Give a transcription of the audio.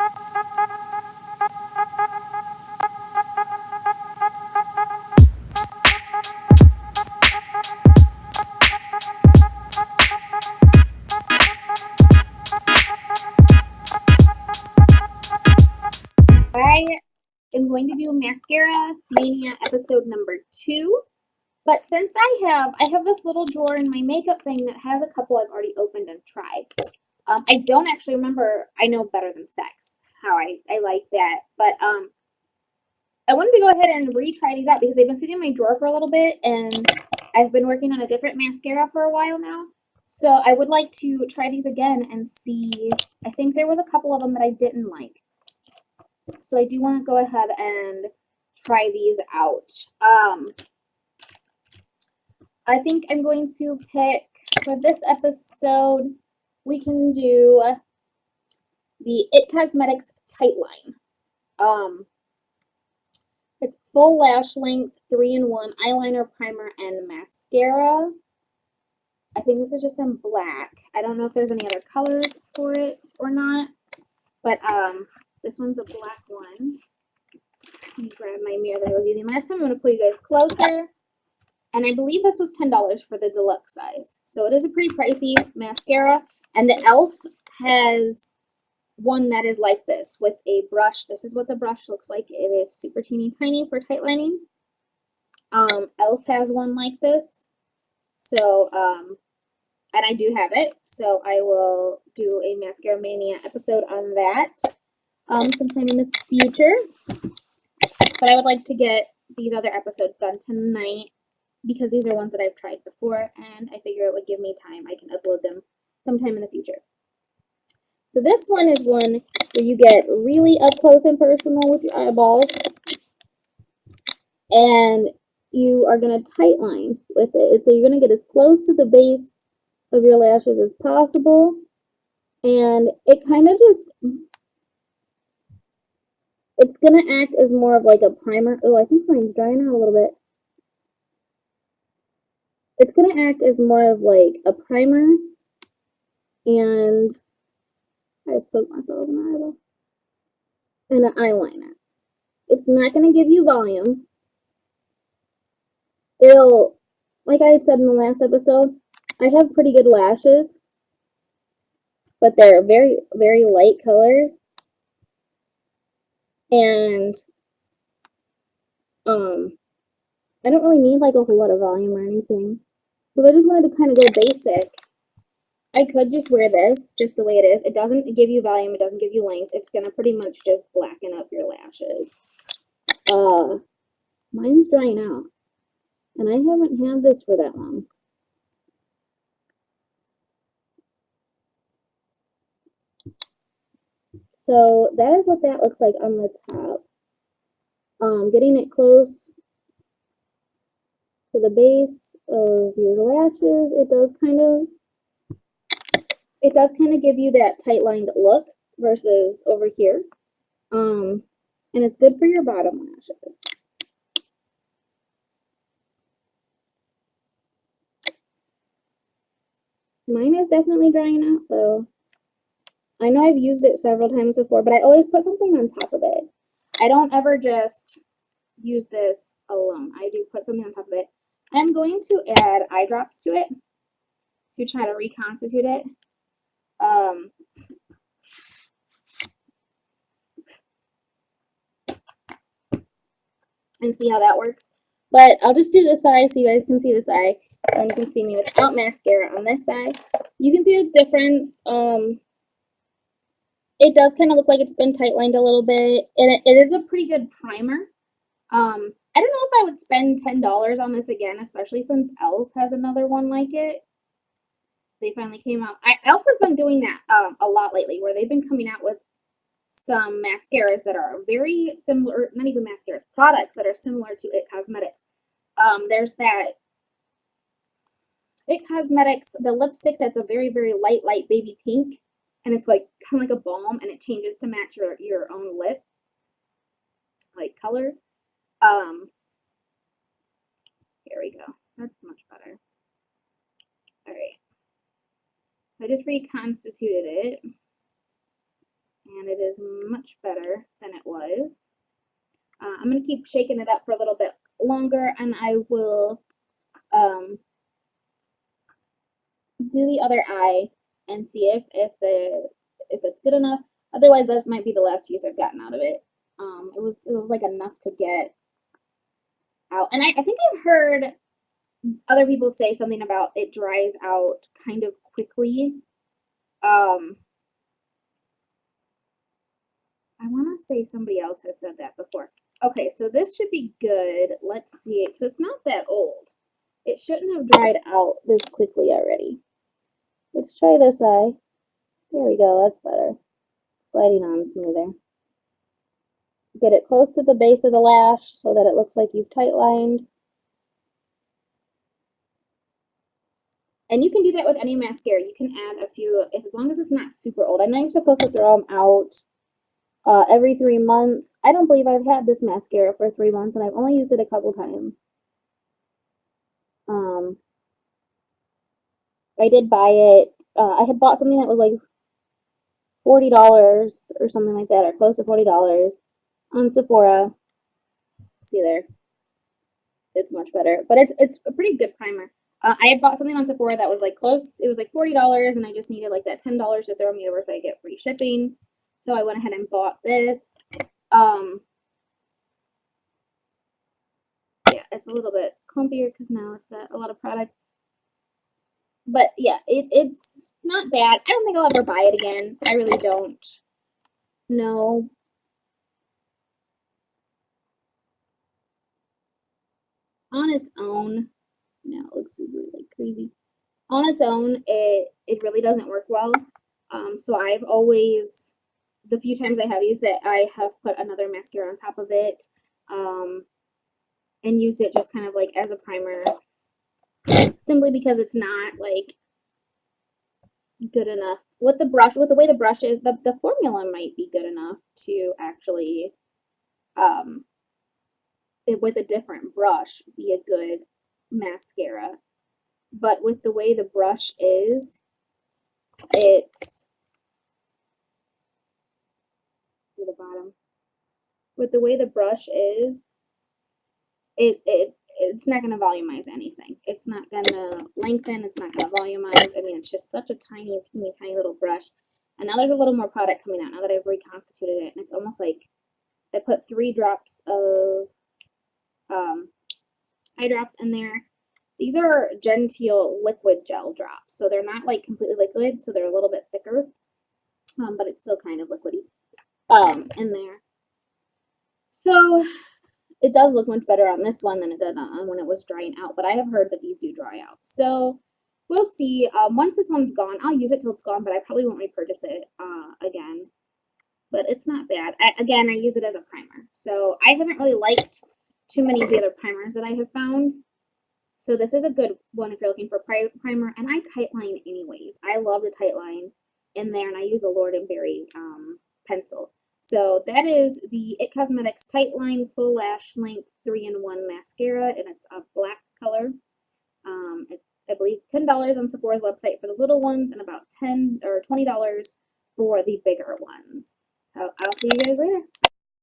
I am going to do Mascara Mania episode number 2. But since I have this little drawer in my makeup thing that has a couple I've already opened and tried. I don't actually remember. I know better than sex how I like that. But I wanted to go ahead and retry these out because they've been sitting in my drawer for a little bit, and I've been working on a different mascara for a while now. So I would like to try these again and see. I think there was a couple of them that I didn't like. So I do want to go ahead and try these out. I think I'm going to pick, for this episode, we can do the IT Cosmetics Tightline. It's full lash length, 3-in-1 eyeliner, primer, and mascara. I think this is just in black. I don't know if there's any other colors for it or not, but this one's a black one. Let me grab my mirror that I was using last time. I'm going to put you guys closer. And I believe this was $10 for the deluxe size. So it is a pretty pricey mascara. And the e.l.f. has one that is like this with a brush. This is what the brush looks like. It is super teeny tiny for tight lining. e.l.f. has one like this. So, and I do have it. So I will do a Mascara Mania episode on that sometime in the future. But I would like to get these other episodes done tonight, because these are ones that I've tried before, and I figure it would give me time. I can upload them sometime in the future. So this one is one where you get really up close and personal with your eyeballs, and you are going to tightline with it. So you're going to get as close to the base of your lashes as possible, and it kind of just, it's going to act as more of like a primer. Oh, I think mine's drying out a little bit. It's going to act as more of like a primer, and I just poked myself in the eyeball, and an eyeliner. It's not going to give you volume. It'll, like I had said in the last episode, I have pretty good lashes, but they're very, very light color, and I don't really need like a whole lot of volume or anything. So I just wanted to kind of go basic. I could just wear this just the way it is. It doesn't give you volume. It doesn't give you length. It's going to pretty much just blacken up your lashes. Mine's drying out, and I haven't had this for that long. So that is what that looks like on the top. Getting it close to the base of your lashes, it does kind of give you that tight lined look versus over here. And it's good for your bottom lashes. Mine is definitely drying out though. I know I've used it several times before, but I always put something on top of it. I don't ever just use this alone. I do put something on top of it. I'm going to add eye drops to it to try to reconstitute it. And see how that works. But I'll just do this eye so you guys can see this eye. And you can see me without mascara on this side. You can see the difference. It does kind of look like it's been tight lined a little bit. And it is a pretty good primer. I don't know if I would spend $10 on this again, especially since e.l.f. has another one like it. They finally came out. e.l.f. has been doing that a lot lately, where they've been coming out with some mascaras that are very similar, not even mascaras, products that are similar to IT Cosmetics. There's that IT Cosmetics, the lipstick that's a very, very light baby pink, and it's like kind of like a balm, and it changes to match your own lip, like color. Here we go. That's much better. All right. I just reconstituted it. and it is much better than it was. I'm going to keep shaking it up for a little bit longer, and I will do the other eye and see if it's good enough. Otherwise, that might be the last use I've gotten out of it. It was like enough to get out, and I think I've heard other people say something about it dries out kind of quickly. I want to say somebody else has said that before. Okay, so this should be good. Let's see it, because it's not that old. It shouldn't have dried out this quickly already. Let's try this eye. There we go, that's better. Gliding on smoother. Get it close to the base of the lash so that it looks like you've tight lined. And you can do that with any mascara. You can add a few, as long as it's not super old. I know you're supposed to throw them out every 3 months. I don't believe I've had this mascara for 3 months, and I've only used it a couple times. I did buy it. I had bought something that was like $40 or something like that, or close to $40 on Sephora. See there, it's much better, but it's a pretty good primer. I had bought something on Sephora that was like close. It was like $40, and I just needed like that $10 to throw me over so I get free shipping. So I went ahead and bought this. Yeah, it's a little bit clumpier because now it's got a lot of product. But yeah, it's not bad. I don't think I'll ever buy it again. I really don't know. On its own, now it looks super like crazy. On its own, it really doesn't work well. So I've always, the few times I have used it, I have put another mascara on top of it, and used it just kind of like as a primer, simply because it's not like good enough with the brush. With the way the brush is, the formula might be good enough to actually, with a different brush, be a good mascara. But with the way the brush is, it's to the bottom. With the way the brush is, it's not going to volumize anything. It's not going to lengthen. It's not going to volumize. I mean, it's just such a tiny, teeny, tiny little brush. And now there's a little more product coming out now that I've reconstituted it, and it's almost like I put 3 drops of eye drops in there. These are Genteel liquid gel drops, so they're not like completely liquid, so they're a little bit thicker, but it's still kind of liquidy in there. So it does look much better on this one than it did on when it was drying out, but I have heard that these do dry out. So we'll see. Once this one's gone, I'll use it till it's gone, but I probably won't repurchase it again. But it's not bad. Again, I use it as a primer. So I haven't really liked too many of the other primers that I have found. So this is a good one if you're looking for primer. And I tightline anyways. I love to tightline in there, and I use a Lord & Berry pencil. So that is the IT Cosmetics Tightline Full Lash Length 3-in-1 Mascara, and it's a black color. It's, I believe, $10 on Sephora's website for the little ones, and about $10 or $20 for the bigger ones. So I'll see you guys later.